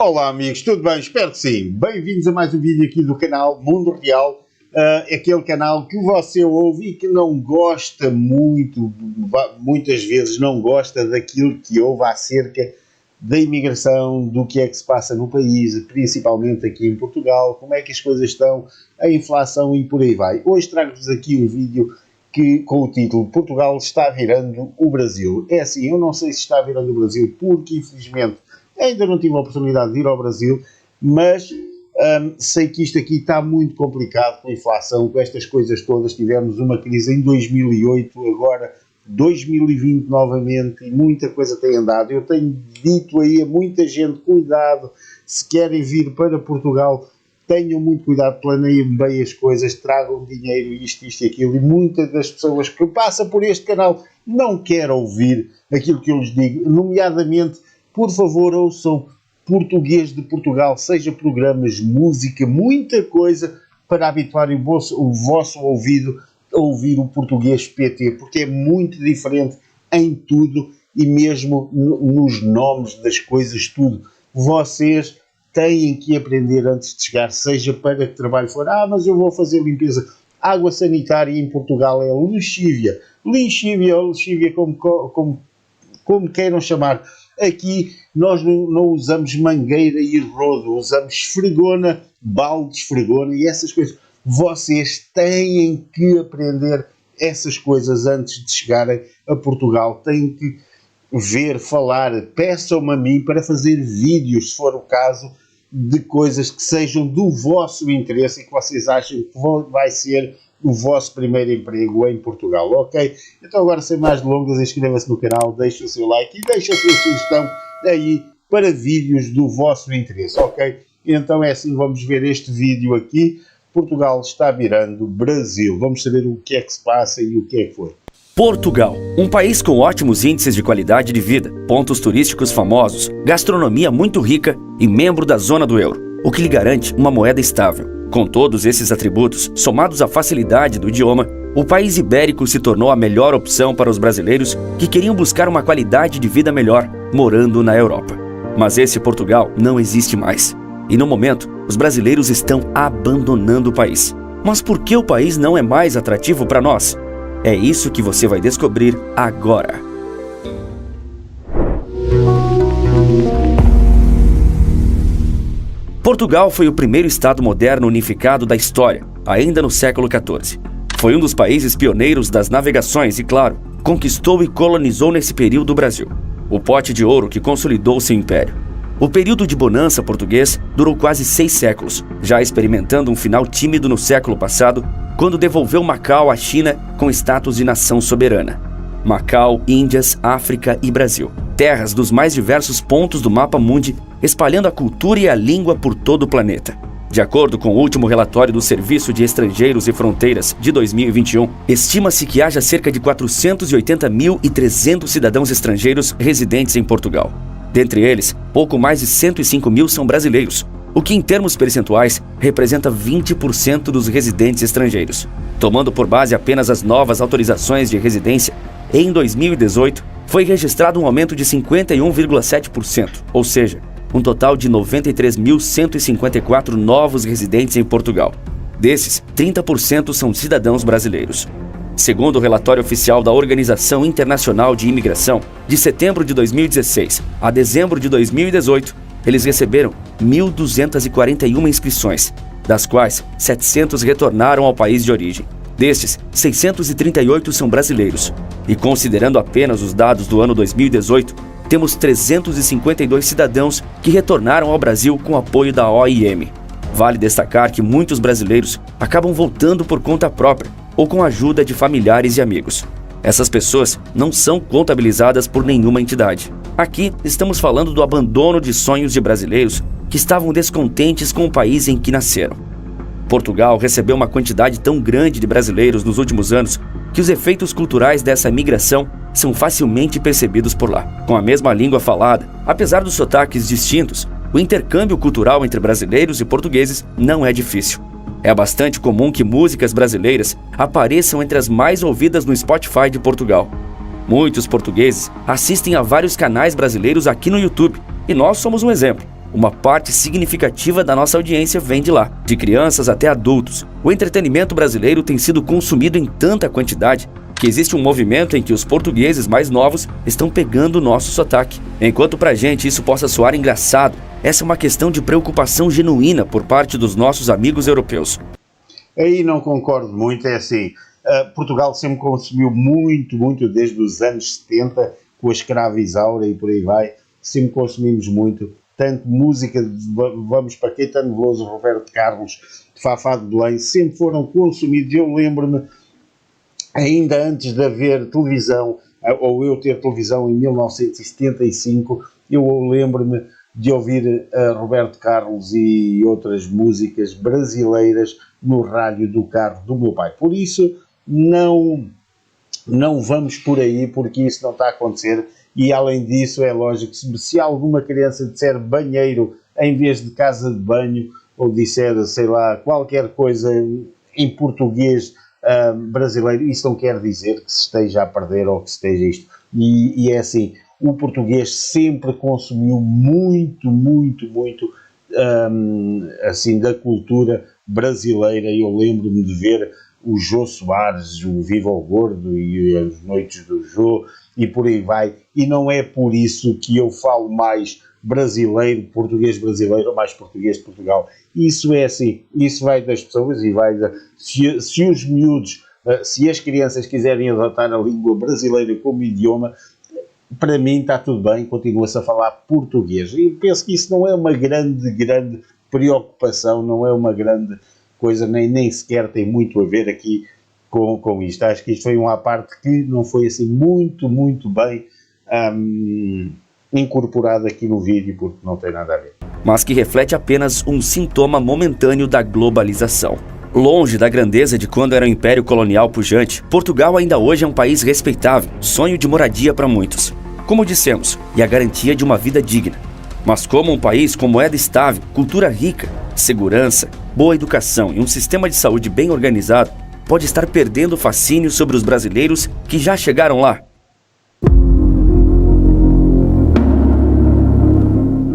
Olá amigos, tudo bem? Espero que sim. Bem-vindos a mais um vídeo aqui do canal Mundo Real, aquele canal que você ouve e que não gosta muito, muitas vezes não gosta daquilo que ouve acerca da imigração, do que é que se passa no país, principalmente aqui em Portugal, como é que as coisas estão, a inflação e por aí vai. Hoje trago-vos aqui um vídeo com o título Portugal está virando o Brasil. É assim, eu não sei se está virando o Brasil porque infelizmente ainda não tive a oportunidade de ir ao Brasil, mas sei que isto aqui está muito complicado com a inflação, com estas coisas todas. Tivemos uma crise em 2008, agora 2020 novamente, e muita coisa tem andado. Eu tenho dito aí a muita gente, cuidado, se querem vir para Portugal, tenham muito cuidado, planeiem bem as coisas, tragam dinheiro, isto e aquilo, e muitas das pessoas que passam por este canal não querem ouvir aquilo que eu lhes digo, nomeadamente, por favor, ouçam português de Portugal, seja programas, música, muita coisa para habituarem o vosso ouvido a ouvir o português PT, porque é muito diferente em tudo e mesmo nos nomes das coisas, tudo. Vocês têm que aprender antes de chegar, seja para que trabalho for. Mas eu vou fazer limpeza. Água sanitária em Portugal é lixívia. Lixívia ou lixívia, como queiram chamar. Aqui nós não usamos mangueira e rodo, usamos esfregona, balde de esfregona e essas coisas. Vocês têm que aprender essas coisas antes de chegarem a Portugal. Têm que ver, falar, peçam-me a mim para fazer vídeos, se for o caso, de coisas que sejam do vosso interesse e que vocês acham que vai ser o vosso primeiro emprego em Portugal, ok? Então agora, sem mais delongas, inscreva-se no canal, deixe o seu like e deixe a sua sugestão aí para vídeos do vosso interesse, ok? Então é assim, vamos ver este vídeo aqui. Portugal está virando Brasil. Vamos saber o que é que se passa e o que é que foi. Portugal, um país com ótimos índices de qualidade de vida, pontos turísticos famosos, gastronomia muito rica e membro da zona do euro, o que lhe garante uma moeda estável. Com todos esses atributos, somados à facilidade do idioma, o país ibérico se tornou a melhor opção para os brasileiros que queriam buscar uma qualidade de vida melhor morando na Europa. Mas esse Portugal não existe mais. E no momento, os brasileiros estão abandonando o país. Mas por que o país não é mais atrativo para nós? É isso que você vai descobrir agora. Portugal foi o primeiro estado moderno unificado da história, ainda no século XIV. Foi um dos países pioneiros das navegações e, claro, conquistou e colonizou nesse período o Brasil, o pote de ouro que consolidou seu império. O período de bonança português durou quase 6 séculos, já experimentando um final tímido no século passado, quando devolveu Macau à China com status de nação soberana. Macau, Índias, África e Brasil, terras dos mais diversos pontos do mapa mundi, espalhando a cultura e a língua por todo o planeta. De acordo com o último relatório do Serviço de Estrangeiros e Fronteiras de 2021, estima-se que haja cerca de 480.300 cidadãos estrangeiros residentes em Portugal. Dentre eles, pouco mais de 105 mil são brasileiros, o que em termos percentuais representa 20% dos residentes estrangeiros. Tomando por base apenas as novas autorizações de residência, em 2018 foi registrado um aumento de 51,7%, ou seja, um total de 93.154 novos residentes em Portugal. Desses, 30% são cidadãos brasileiros. Segundo o relatório oficial da Organização Internacional de Imigração, de setembro de 2016 a dezembro de 2018, eles receberam 1.241 inscrições, das quais 700 retornaram ao país de origem. Destes, 638 são brasileiros. E considerando apenas os dados do ano 2018, temos 352 cidadãos que retornaram ao Brasil com apoio da OIM. Vale destacar que muitos brasileiros acabam voltando por conta própria ou com a ajuda de familiares e amigos. Essas pessoas não são contabilizadas por nenhuma entidade. Aqui estamos falando do abandono de sonhos de brasileiros que estavam descontentes com o país em que nasceram. Portugal recebeu uma quantidade tão grande de brasileiros nos últimos anos que os efeitos culturais dessa migração são facilmente percebidos por lá. Com a mesma língua falada, apesar dos sotaques distintos, o intercâmbio cultural entre brasileiros e portugueses não é difícil. É bastante comum que músicas brasileiras apareçam entre as mais ouvidas no Spotify de Portugal. Muitos portugueses assistem a vários canais brasileiros aqui no YouTube, e nós somos um exemplo. Uma parte significativa da nossa audiência vem de lá, de crianças até adultos. O entretenimento brasileiro tem sido consumido em tanta quantidade que existe um movimento em que os portugueses mais novos estão pegando o nosso sotaque. Enquanto pra gente isso possa soar engraçado, essa é uma questão de preocupação genuína por parte dos nossos amigos europeus. Aí não concordo muito, é assim, Portugal sempre consumiu muito, desde os anos 70, com a escravizaura e por aí vai, sempre consumimos muito, tanto música, vamos para Caetano Veloso, Roberto Carlos, Fafá de Belém, sempre foram consumidos. Eu lembro-me, ainda antes de haver televisão, ou eu ter televisão em 1975, eu lembro-me de ouvir Roberto Carlos e outras músicas brasileiras no rádio do carro do meu pai. Por isso, não vamos por aí, porque isso não está a acontecer. E além disso, é lógico, se alguma criança disser banheiro em vez de casa de banho, ou disser, sei lá, qualquer coisa em português brasileiro, isso não quer dizer que se esteja a perder ou que se esteja isto. E é assim, o português sempre consumiu muito assim, da cultura brasileira. Eu lembro-me de ver o Jô Soares, o Viva o Gordo e as noites do Jô e por aí vai, e não é por isso que eu falo mais brasileiro, português brasileiro ou mais português de Portugal. Isso é assim, isso vai das pessoas e vai se os miúdos, se as crianças quiserem adotar a língua brasileira como idioma, para mim está tudo bem, continua-se a falar português. E eu penso que isso não é uma grande preocupação, não é uma grande coisa, nem sequer tem muito a ver aqui com isto. Acho que isto foi uma parte que não foi assim muito bem incorporada aqui no vídeo, porque não tem nada a ver. Mas que reflete apenas um sintoma momentâneo da globalização. Longe da grandeza de quando era um império colonial pujante, Portugal ainda hoje é um país respeitável, sonho de moradia para muitos. Como dissemos, e a garantia de uma vida digna. Mas como um país com moeda estável, cultura rica, segurança, boa educação e um sistema de saúde bem organizado, pode estar perdendo o fascínio sobre os brasileiros que já chegaram lá.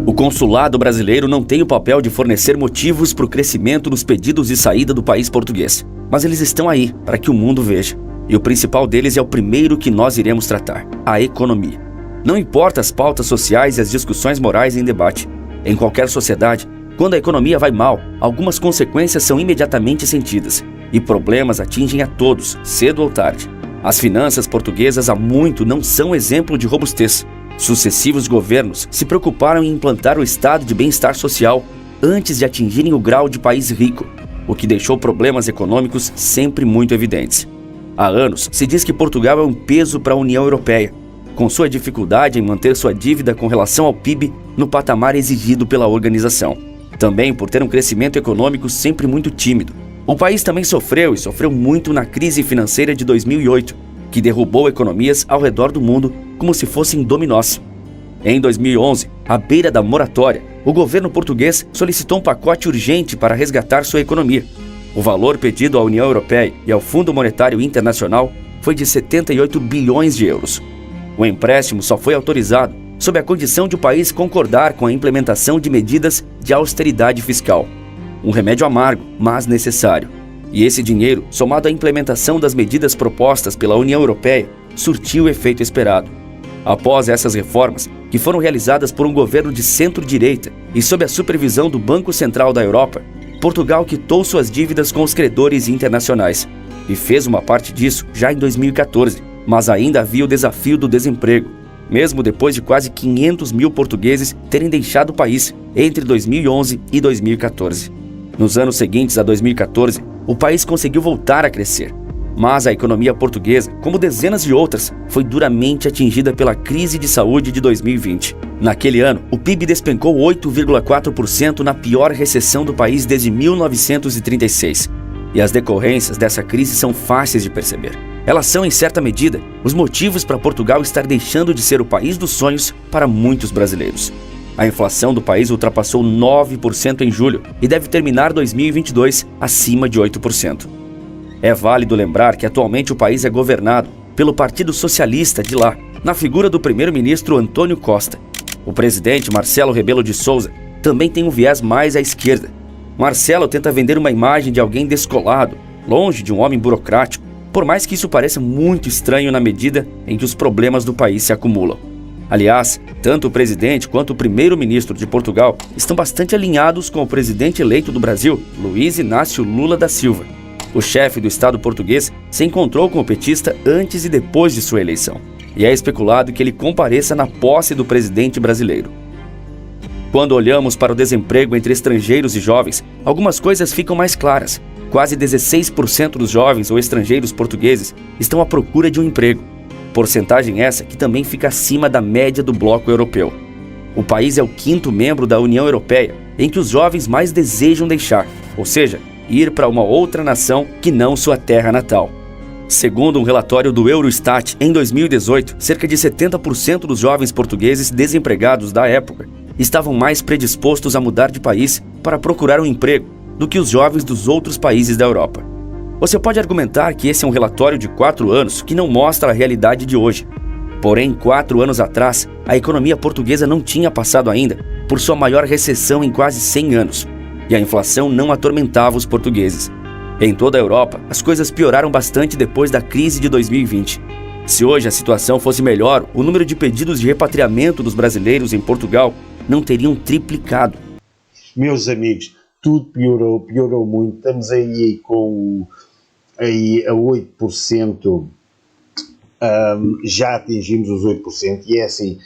O consulado brasileiro não tem o papel de fornecer motivos para o crescimento dos pedidos de saída do país português, mas eles estão aí para que o mundo veja. E o principal deles é o primeiro que nós iremos tratar: a economia. Não importa as pautas sociais e as discussões morais em debate. Em qualquer sociedade, quando a economia vai mal, algumas consequências são imediatamente sentidas, e problemas atingem a todos, cedo ou tarde. As finanças portuguesas há muito não são exemplo de robustez. Sucessivos governos se preocuparam em implantar o estado de bem-estar social antes de atingirem o grau de país rico, o que deixou problemas econômicos sempre muito evidentes. Há anos se diz que Portugal é um peso para a União Europeia, com sua dificuldade em manter sua dívida com relação ao PIB no patamar exigido pela organização. Também por ter um crescimento econômico sempre muito tímido. O país também sofreu muito na crise financeira de 2008, que derrubou economias ao redor do mundo como se fossem dominós. Em 2011, à beira da moratória, o governo português solicitou um pacote urgente para resgatar sua economia. O valor pedido à União Europeia e ao Fundo Monetário Internacional foi de 78 bilhões de euros. O empréstimo só foi autorizado sob a condição de o país concordar com a implementação de medidas de austeridade fiscal. Um remédio amargo, mas necessário. E esse dinheiro, somado à implementação das medidas propostas pela União Europeia, surtiu o efeito esperado. Após essas reformas, que foram realizadas por um governo de centro-direita e sob a supervisão do Banco Central da Europa, Portugal quitou suas dívidas com os credores internacionais e fez uma parte disso já em 2014, mas ainda havia o desafio do desemprego, mesmo depois de quase 500 mil portugueses terem deixado o país entre 2011 e 2014. Nos anos seguintes a 2014, o país conseguiu voltar a crescer, mas a economia portuguesa, como dezenas de outras, foi duramente atingida pela crise de saúde de 2020. Naquele ano, o PIB despencou 8,4% na pior recessão do país desde 1936. E as decorrências dessa crise são fáceis de perceber. Elas são, em certa medida, os motivos para Portugal estar deixando de ser o país dos sonhos para muitos brasileiros. A inflação do país ultrapassou 9% em julho e deve terminar 2022 acima de 8%. É válido lembrar que atualmente o país é governado pelo Partido Socialista de lá, na figura do primeiro-ministro Antônio Costa. O presidente Marcelo Rebelo de Sousa também tem um viés mais à esquerda. Marcelo tenta vender uma imagem de alguém descolado, longe de um homem burocrático, por mais que isso pareça muito estranho na medida em que os problemas do país se acumulam. Aliás, tanto o presidente quanto o primeiro-ministro de Portugal estão bastante alinhados com o presidente eleito do Brasil, Luiz Inácio Lula da Silva. O chefe do Estado português se encontrou com o petista antes e depois de sua eleição, e é especulado que ele compareça na posse do presidente brasileiro. Quando olhamos para o desemprego entre estrangeiros e jovens, algumas coisas ficam mais claras. Quase 16% dos jovens ou estrangeiros portugueses estão à procura de um emprego. Porcentagem essa que também fica acima da média do bloco europeu. O país é o 5º membro da União Europeia em que os jovens mais desejam deixar, ou seja, ir para uma outra nação que não sua terra natal. Segundo um relatório do Eurostat, em 2018, cerca de 70% dos jovens portugueses desempregados da época estavam mais predispostos a mudar de país para procurar um emprego do que os jovens dos outros países da Europa. Você pode argumentar que esse é um relatório de 4 anos que não mostra a realidade de hoje. Porém, 4 anos atrás, a economia portuguesa não tinha passado ainda por sua maior recessão em quase 100 anos, e a inflação não atormentava os portugueses. Em toda a Europa, as coisas pioraram bastante depois da crise de 2020. Se hoje a situação fosse melhor, o número de pedidos de repatriamento dos brasileiros em Portugal não teriam triplicado. Meus amigos, tudo piorou muito. Estamos aí a 8%, já atingimos os 8%, e é assim,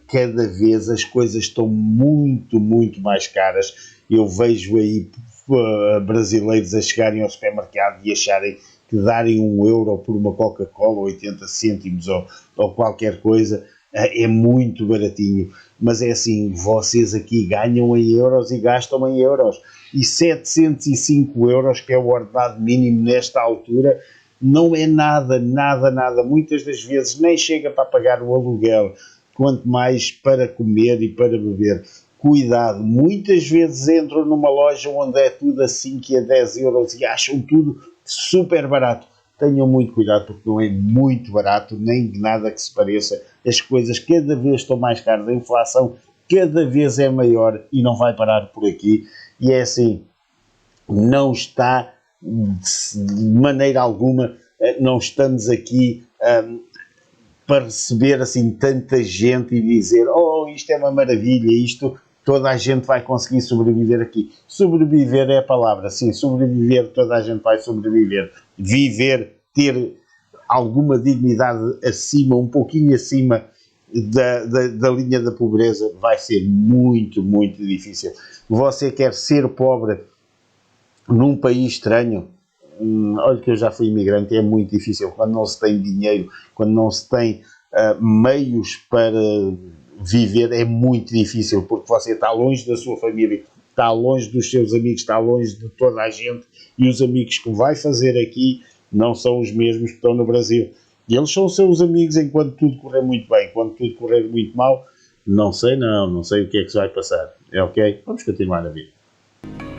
cada vez as coisas estão muito mais caras. Eu vejo aí brasileiros a chegarem ao supermercado e acharem que darem €1 por uma Coca-Cola, 80 cêntimos ou qualquer coisa, é muito baratinho. Mas é assim, vocês aqui ganham em euros e gastam em euros. E 705 euros, que é o ordenado mínimo nesta altura, não é nada. Muitas das vezes nem chega para pagar o aluguel, quanto mais para comer e para beber. Cuidado, muitas vezes entram numa loja onde é tudo a 5 e a 10 euros e acham tudo super barato. Tenham muito cuidado, porque não é muito barato, nem nada que se pareça. As coisas cada vez estão mais caras, a inflação cada vez é maior e não vai parar por aqui. E é assim, não está de maneira alguma, não estamos aqui para receber assim tanta gente e dizer, isto é uma maravilha, isto toda a gente vai conseguir sobreviver aqui. Sobreviver é a palavra, sim, sobreviver, toda a gente vai sobreviver. Viver, ter alguma dignidade acima, um pouquinho acima da linha da pobreza, vai ser muito difícil. Você quer ser pobre num país estranho? Olha que eu já fui imigrante, é muito difícil. Quando não se tem dinheiro, quando não se tem meios para viver, é muito difícil, porque você está longe da sua família, está longe dos seus amigos, está longe de toda a gente, e os amigos que vai fazer aqui não são os mesmos que estão no Brasil. E eles são seus amigos enquanto tudo correr muito bem. Quando tudo correr muito mal, não sei o que é que se vai passar. É ok? Vamos continuar a vida.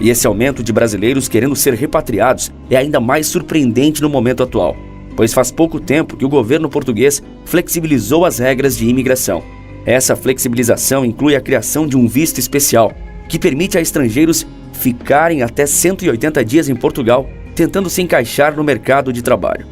E esse aumento de brasileiros querendo ser repatriados é ainda mais surpreendente no momento atual, pois faz pouco tempo que o governo português flexibilizou as regras de imigração. Essa flexibilização inclui a criação de um visto especial, que permite a estrangeiros ficarem até 180 dias em Portugal, tentando se encaixar no mercado de trabalho.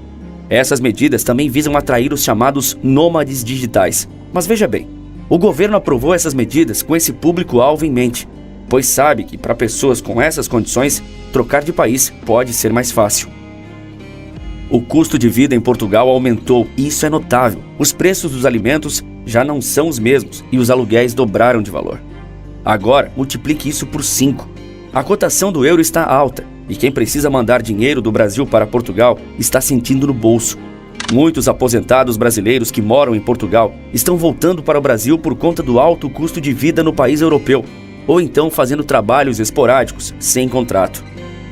Essas medidas também visam atrair os chamados nômades digitais. Mas veja bem, o governo aprovou essas medidas com esse público-alvo em mente, pois sabe que para pessoas com essas condições, trocar de país pode ser mais fácil. O custo de vida em Portugal aumentou e isso é notável. Os preços dos alimentos já não são os mesmos e os aluguéis dobraram de valor. Agora, multiplique isso por 5. A cotação do euro está alta e quem precisa mandar dinheiro do Brasil para Portugal está sentindo no bolso. Muitos aposentados brasileiros que moram em Portugal estão voltando para o Brasil por conta do alto custo de vida no país europeu, ou então fazendo trabalhos esporádicos, sem contrato.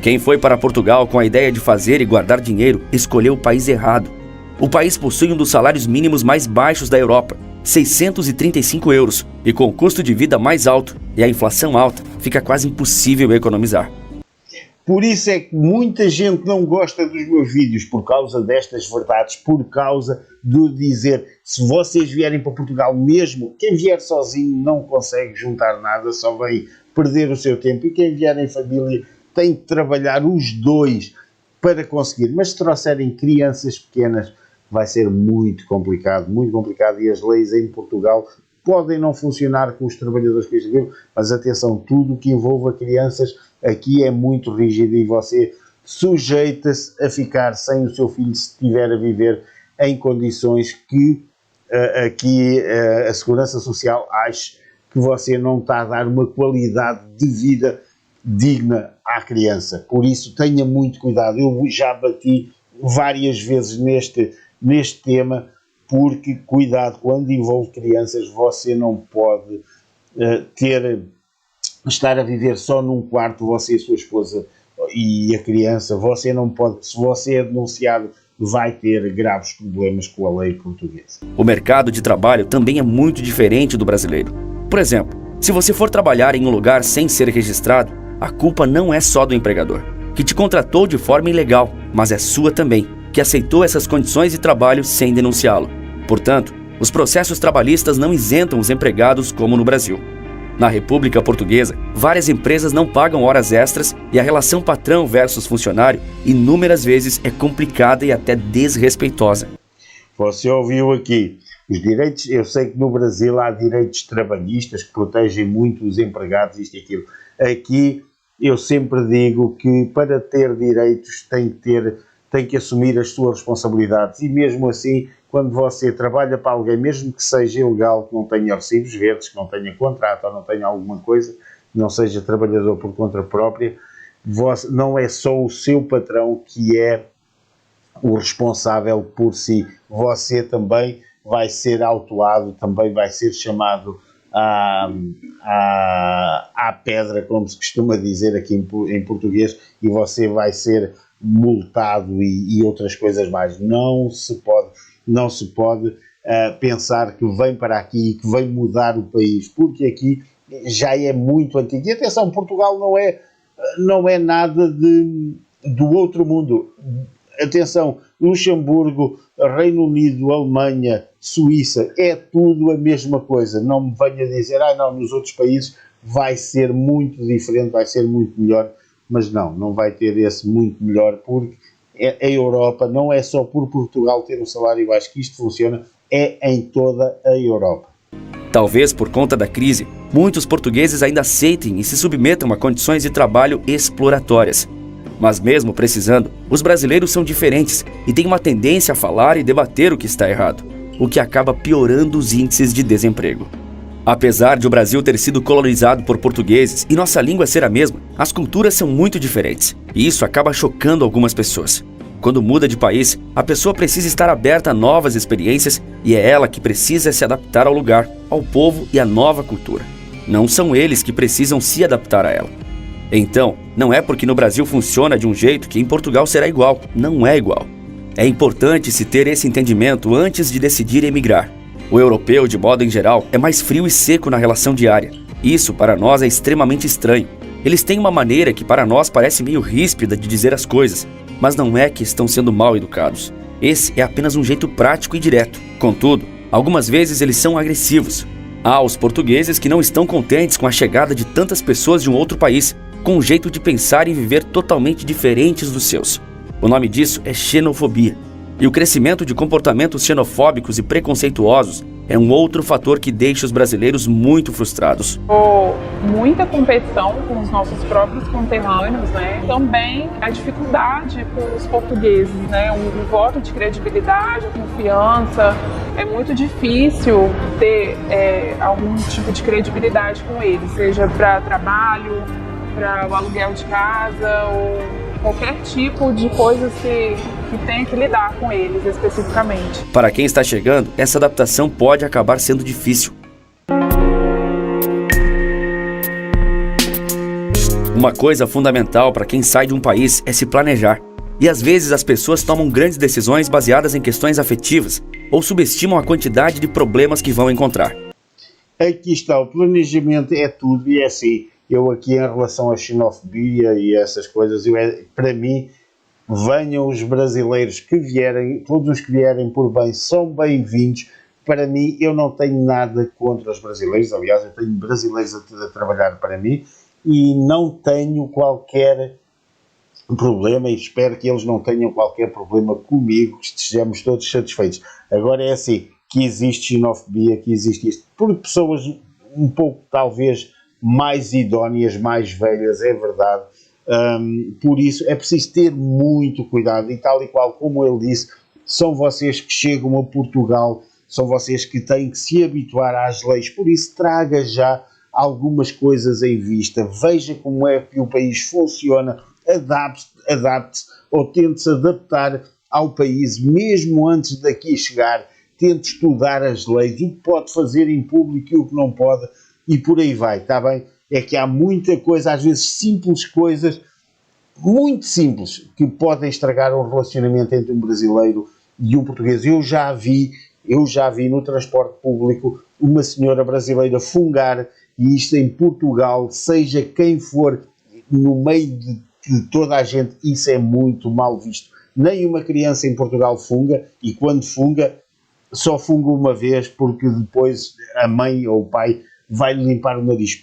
Quem foi para Portugal com a ideia de fazer e guardar dinheiro escolheu o país errado. O país possui um dos salários mínimos mais baixos da Europa, 635 euros, e com o custo de vida mais alto e a inflação alta, fica quase impossível economizar. Por isso é que muita gente não gosta dos meus vídeos, por causa destas verdades, por causa de dizer, se vocês vierem para Portugal mesmo, quem vier sozinho não consegue juntar nada, só vem perder o seu tempo, e quem vier em família tem de trabalhar os dois para conseguir. Mas se trouxerem crianças pequenas, vai ser muito complicado, e as leis em Portugal podem não funcionar com os trabalhadores que viram, mas atenção, tudo que envolva crianças aqui é muito rígido, e você sujeita-se a ficar sem o seu filho se estiver a viver em condições que aqui a Segurança Social acha que você não está a dar uma qualidade de vida digna à criança. Por isso, tenha muito cuidado. Eu já bati várias vezes neste tema, porque, cuidado, quando envolve crianças, você não pode estar a viver só num quarto, você e sua esposa e a criança. Você não pode, se você é denunciado, vai ter graves problemas com a lei portuguesa. O mercado de trabalho também é muito diferente do brasileiro. Por exemplo, se você for trabalhar em um lugar sem ser registrado, a culpa não é só do empregador, que te contratou de forma ilegal, mas é sua também, que aceitou essas condições de trabalho sem denunciá-lo. Portanto, os processos trabalhistas não isentam os empregados como no Brasil. Na República Portuguesa, várias empresas não pagam horas extras e a relação patrão versus funcionário inúmeras vezes é complicada e até desrespeitosa. Você ouviu aqui os direitos. Eu sei que no Brasil há direitos trabalhistas que protegem muito os empregados, isto e aquilo. Aqui eu sempre digo que para ter direitos tem que assumir as suas responsabilidades, e mesmo assim, quando você trabalha para alguém, mesmo que seja ilegal, que não tenha recibos verdes, que não tenha contrato ou não tenha alguma coisa, que não seja trabalhador por conta própria, não é só o seu patrão que é o responsável por si. Você também vai ser autuado, também vai ser chamado à pedra, como se costuma dizer aqui em português, e você vai ser multado e outras coisas mais. Não se pode pensar que vem para aqui e que vem mudar o país, porque aqui já é muito antigo. E atenção, Portugal não é nada do outro mundo. Atenção, Luxemburgo, Reino Unido, Alemanha, Suíça, é tudo a mesma coisa. Não me venha dizer, não, nos outros países vai ser muito diferente, vai ser muito melhor. Mas não vai ter esse muito melhor, porque a Europa não é só por Portugal ter um salário baixo que isto funciona, é em toda a Europa. Talvez por conta da crise, muitos portugueses ainda aceitem e se submetam a condições de trabalho exploratórias. Mas mesmo precisando, os brasileiros são diferentes e têm uma tendência a falar e debater o que está errado, o que acaba piorando os índices de desemprego. Apesar de o Brasil ter sido colonizado por portugueses e nossa língua ser a mesma, as culturas são muito diferentes, e isso acaba chocando algumas pessoas. Quando muda de país, a pessoa precisa estar aberta a novas experiências, e é ela que precisa se adaptar ao lugar, ao povo e à nova cultura. Não são eles que precisam se adaptar a ela. Então, não é porque no Brasil funciona de um jeito que em Portugal será igual. Não é igual. É importante se ter esse entendimento antes de decidir emigrar. O europeu, de modo em geral, é mais frio e seco na relação diária. Isso, para nós, é extremamente estranho. Eles têm uma maneira que para nós parece meio ríspida de dizer as coisas, mas não é que estão sendo mal educados. Esse é apenas um jeito prático e direto. Contudo, algumas vezes eles são agressivos. Há os portugueses que não estão contentes com a chegada de tantas pessoas de um outro país, com um jeito de pensar e viver totalmente diferentes dos seus. O nome disso é xenofobia. E o crescimento de comportamentos xenofóbicos e preconceituosos é um outro fator que deixa os brasileiros muito frustrados. Muita competição com os nossos próprios conterrâneos, né? Também a dificuldade com os portugueses, né? Um voto de credibilidade, confiança. É muito difícil ter algum tipo de credibilidade com eles, seja para trabalho, para o aluguel de casa ou qualquer tipo de coisa que tenha que lidar com eles especificamente. Para quem está chegando, essa adaptação pode acabar sendo difícil. Uma coisa fundamental para quem sai de um país é se planejar. E às vezes as pessoas tomam grandes decisões baseadas em questões afetivas ou subestimam a quantidade de problemas que vão encontrar. Aqui está, o planejamento é tudo, e é assim. Eu aqui em relação à xenofobia e essas coisas, para mim, venham os brasileiros que vierem, todos os que vierem por bem são bem-vindos. Para mim, eu não tenho nada contra os brasileiros, aliás, eu tenho brasileiros a trabalhar para mim, e não tenho qualquer problema, e espero que eles não tenham qualquer problema comigo, que estejamos todos satisfeitos. Agora é assim, que existe xenofobia, que existe isto, por pessoas um pouco talvez mais idóneas, mais velhas, é verdade. Por isso é preciso ter muito cuidado, e tal e qual como ele disse, são vocês que chegam a Portugal, são vocês que têm que se habituar às leis, por isso traga já algumas coisas em vista, veja como é que o país funciona, adapte-se ou tente-se adaptar ao país, mesmo antes daqui chegar, tente estudar as leis, o que pode fazer em público e o que não pode, e por aí vai, está bem? É que há muita coisa, às vezes simples coisas, muito simples, que podem estragar um relacionamento entre um brasileiro e um português. Eu já vi no transporte público uma senhora brasileira fungar, e isto em Portugal, seja quem for, no meio de toda a gente, isso é muito mal visto. Nem uma criança em Portugal funga, e quando funga, só funga uma vez, porque depois a mãe ou o pai vai limpar o nariz.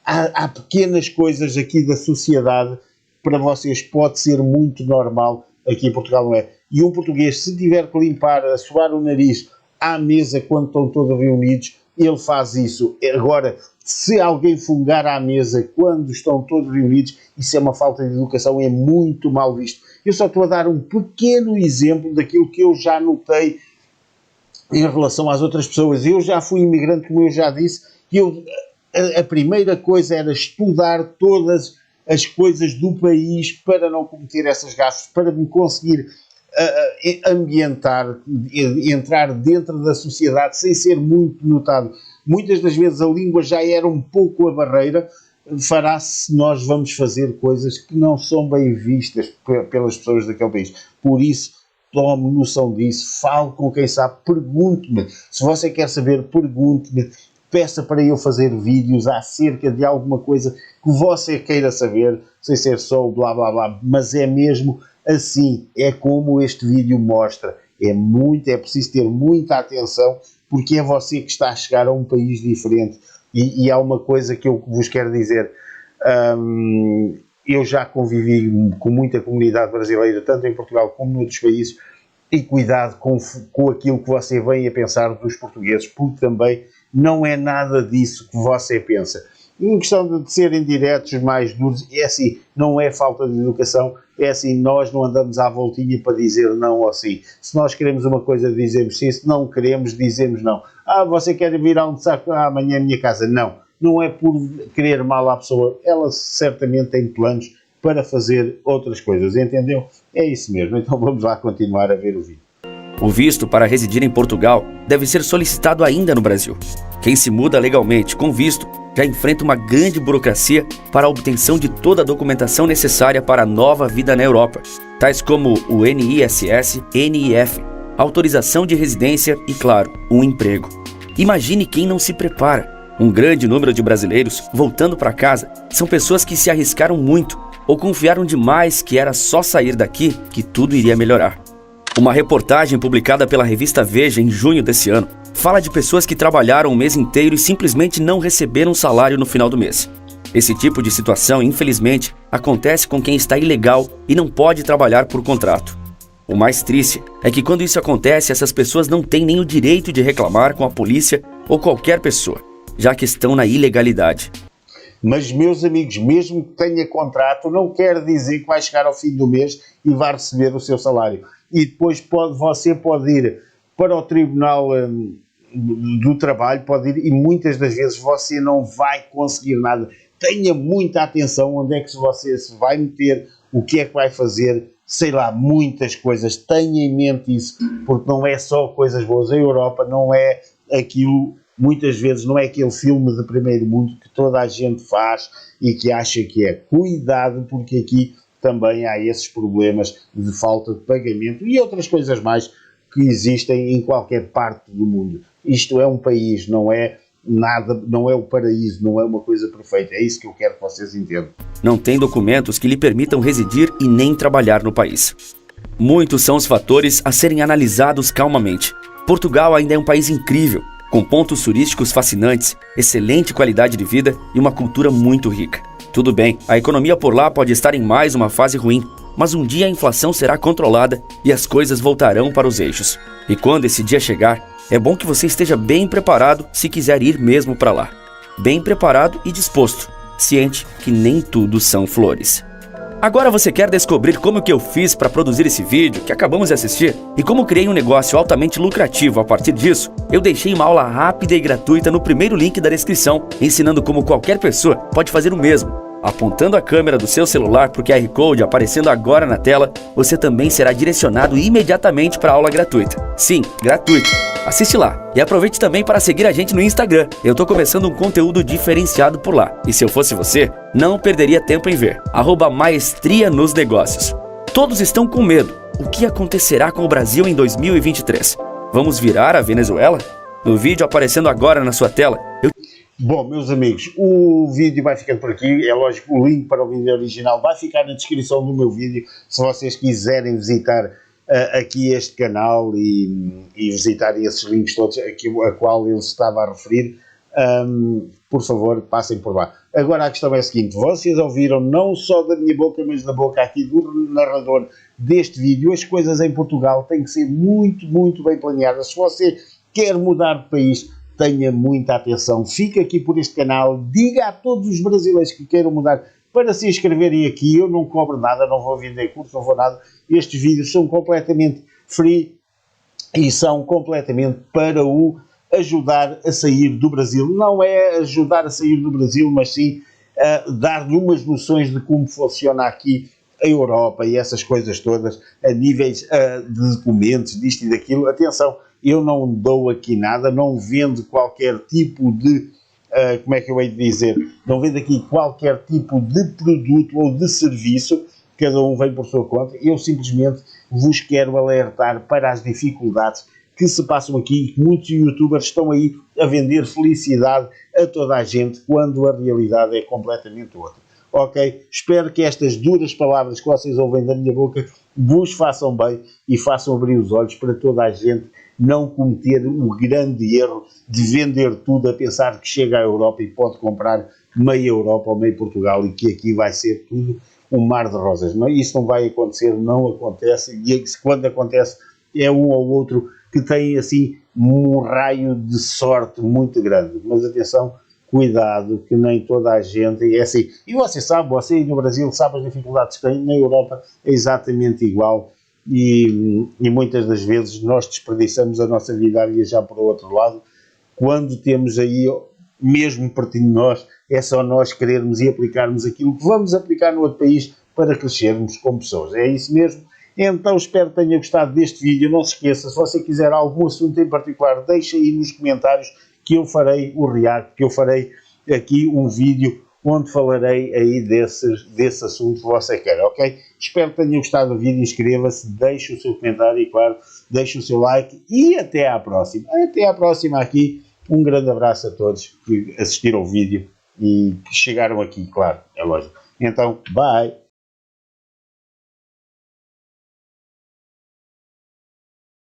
Há pequenas coisas aqui da sociedade, para vocês pode ser muito normal, aqui em Portugal não é. E um português, se tiver que limpar, assoar o nariz à mesa quando estão todos reunidos, ele faz isso. Agora, se alguém fungar à mesa quando estão todos reunidos, isso é uma falta de educação, é muito mal visto. Eu só estou a dar um pequeno exemplo daquilo que eu já notei em relação às outras pessoas. Eu já fui imigrante, como eu já disse, e a primeira coisa era estudar todas as coisas do país para não cometer essas gafes, para me conseguir ambientar, entrar dentro da sociedade sem ser muito notado. Muitas das vezes a língua já era um pouco a barreira, fará-se se nós vamos fazer coisas que não são bem vistas pelas pessoas daquele país. Por isso, tome noção disso, fale com quem sabe, pergunte-me. Se você quer saber, pergunte-me, peça para eu fazer vídeos acerca de alguma coisa que você queira saber, sem ser só o blá blá blá, mas é mesmo assim, é como este vídeo mostra. É preciso ter muita atenção, porque é você que está a chegar a um país diferente. E há uma coisa que eu vos quero dizer, eu já convivi com muita comunidade brasileira, tanto em Portugal como noutros países, e cuidado com aquilo que você vem a pensar dos portugueses, porque também não é nada disso que você pensa. Em questão de serem diretos, mais duros, é assim, não é falta de educação, é assim, nós não andamos à voltinha para dizer não ou sim. Se nós queremos uma coisa, dizemos sim, se não queremos, dizemos não. Você quer vir almoçar amanhã à minha casa? Não. Não é por querer mal à pessoa, ela certamente tem planos para fazer outras coisas, entendeu? É isso mesmo, então vamos lá continuar a ver o vídeo. O visto para residir em Portugal deve ser solicitado ainda no Brasil. Quem se muda legalmente com visto já enfrenta uma grande burocracia para a obtenção de toda a documentação necessária para a nova vida na Europa, tais como o NISS, NIF, autorização de residência e, claro, um emprego. Imagine quem não se prepara. Um grande número de brasileiros, voltando para casa, são pessoas que se arriscaram muito ou confiaram demais que era só sair daqui que tudo iria melhorar. Uma reportagem publicada pela revista Veja em junho desse ano fala de pessoas que trabalharam o mês inteiro e simplesmente não receberam salário no final do mês. Esse tipo de situação, infelizmente, acontece com quem está ilegal e não pode trabalhar por contrato. O mais triste é que quando isso acontece, essas pessoas não têm nem o direito de reclamar com a polícia ou qualquer pessoa, já que estão na ilegalidade. Mas, meus amigos, mesmo que tenha contrato, não quer dizer que vai chegar ao fim do mês e vai receber o seu salário. E depois você pode ir para o Tribunal do Trabalho, pode ir, e muitas das vezes você não vai conseguir nada. Tenha muita atenção onde é que você se vai meter, o que é que vai fazer, sei lá, muitas coisas. Tenha em mente isso, porque não é só coisas boas. A Europa não é aquilo, muitas vezes não é aquele filme de primeiro mundo que toda a gente faz e que acha que é. Cuidado, porque aqui também há esses problemas de falta de pagamento e outras coisas mais que existem em qualquer parte do mundo. Isto é um país, não é nada, não é o paraíso, não é uma coisa perfeita. É isso que eu quero que vocês entendam. Não tem documentos que lhe permitam residir e nem trabalhar no país. Muitos são os fatores a serem analisados calmamente. Portugal ainda é um país incrível, com pontos turísticos fascinantes, excelente qualidade de vida e uma cultura muito rica. Tudo bem, a economia por lá pode estar em mais uma fase ruim, mas um dia a inflação será controlada e as coisas voltarão para os eixos. E quando esse dia chegar, é bom que você esteja bem preparado se quiser ir mesmo para lá. Bem preparado e disposto, ciente que nem tudo são flores. Agora você quer descobrir como que eu fiz para produzir esse vídeo que acabamos de assistir e como criei um negócio altamente lucrativo a partir disso? Eu deixei uma aula rápida e gratuita no primeiro link da descrição, ensinando como qualquer pessoa pode fazer o mesmo. Apontando a câmera do seu celular para o QR Code aparecendo agora na tela, você também será direcionado imediatamente para a aula gratuita. Sim, gratuito. Assiste lá e aproveite também para seguir a gente no Instagram. Eu tô começando um conteúdo diferenciado por lá. E se eu fosse você, não perderia tempo em ver. @maestria nos negócios. Todos estão com medo. O que acontecerá com o Brasil em 2023? Vamos virar a Venezuela? No vídeo aparecendo agora na sua tela, Bom, meus amigos, o vídeo vai ficando por aqui. É lógico, o link para o vídeo original vai ficar na descrição do meu vídeo. Se vocês quiserem visitar aqui este canal e visitar esses links todos a qual ele estava a referir, por favor, passem por lá. Agora a questão é a seguinte: vocês ouviram não só da minha boca, mas da boca aqui do narrador deste vídeo. As coisas em Portugal têm que ser muito, muito bem planeadas. Se você quer mudar de país, tenha muita atenção, fique aqui por este canal, diga a todos os brasileiros que queiram mudar para se inscreverem aqui. Eu não cobro nada, não vou vender curso, não vou nada. Estes vídeos são completamente free e são completamente para o ajudar a sair do Brasil. Não é ajudar a sair do Brasil, mas sim dar-lhe umas noções de como funciona aqui a Europa e essas coisas todas, a níveis de documentos, disto e daquilo. Atenção, eu não dou aqui nada, não vendo qualquer tipo de, como é que eu hei de dizer, não vendo aqui qualquer tipo de produto ou de serviço, cada um vem por sua conta. Eu simplesmente vos quero alertar para as dificuldades que se passam aqui. Muitos youtubers estão aí a vender felicidade a toda a gente, quando a realidade é completamente outra. Ok? Espero que estas duras palavras que vocês ouvem da minha boca vos façam bem e façam abrir os olhos para toda a gente não cometer o grande erro de vender tudo a pensar que chega à Europa e pode comprar meia Europa ou meio Portugal e que aqui vai ser tudo um mar de rosas. Não, isso não vai acontecer, não acontece, e quando acontece é um ou outro que tem assim um raio de sorte muito grande. Mas atenção, cuidado, que nem toda a gente é assim. E você sabe, você no Brasil sabe as dificuldades que tem, na Europa é exatamente igual. E muitas das vezes nós desperdiçamos a nossa vida a viajar para o outro lado, quando temos aí, mesmo pertinho de nós, é só nós querermos e aplicarmos aquilo que vamos aplicar no outro país para crescermos como pessoas. É isso mesmo. Então espero que tenha gostado deste vídeo. Não se esqueça, se você quiser algum assunto em particular, deixe aí nos comentários que eu farei o react, que eu farei aqui um vídeo onde falarei aí desse assunto que você quer, ok? Espero que tenha gostado do vídeo, inscreva-se, deixe o seu comentário e, claro, deixe o seu like e até à próxima. Até à próxima aqui. Um grande abraço a todos que assistiram ao vídeo e que chegaram aqui, claro, é lógico. Então, bye!